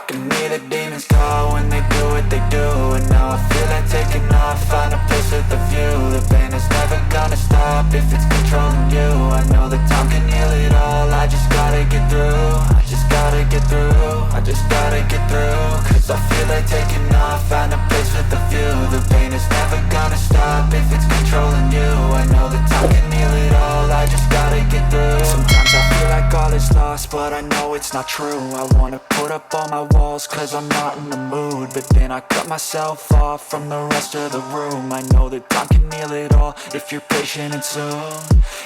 can hear the demons call when they do what they do. And now I feel like taking off, find a place with a view. The pain is never gonna stop if it's controlling you. I know that time can heal it all, I just gotta get through. I just gotta get through, I just gotta get through. Cause I feel like taking off, find a place with a view. The pain is never gonna stop if it's controlling you. I know that time can heal it all, I just gotta get through. Sometimes I feel like all is lost, but I know it's not true. I wanna put up all my walls cause I'm not in the mood, but then I cut myself off from the rest of the room. I know that time can heal it all if you're patient, and soon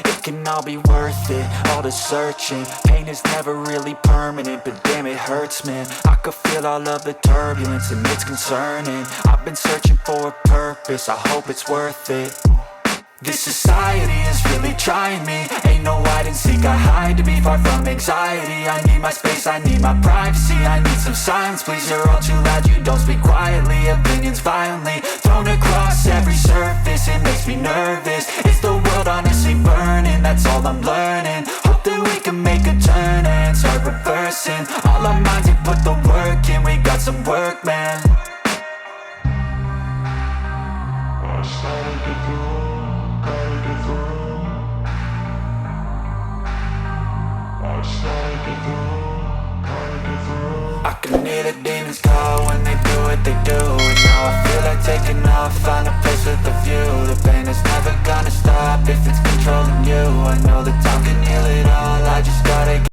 it can all be worth it, all the searching. Pain is never really permanent, but damn it hurts, man. I could feel all of the turbulence and it's concerning. I've been searching for a purpose, I hope it's worth it. This society is really trying me. Ain't no hide and seek, I hide to be far from anxiety. I need my space, I need my privacy. I need some silence, please, you're all too loud. You don't speak quietly, opinions violently thrown across every surface. It makes me nervous, is the world honestly burning? That's all I'm learning. Hope that we can make a turn and start reversing all our minds and put the work in. We got some work, man. I started to grow. I can hear the demons call when they do what they do. And now I feel like taking off, find a place with a view. The pain is never gonna stop if it's controlling you. I know that time can heal it all, I just gotta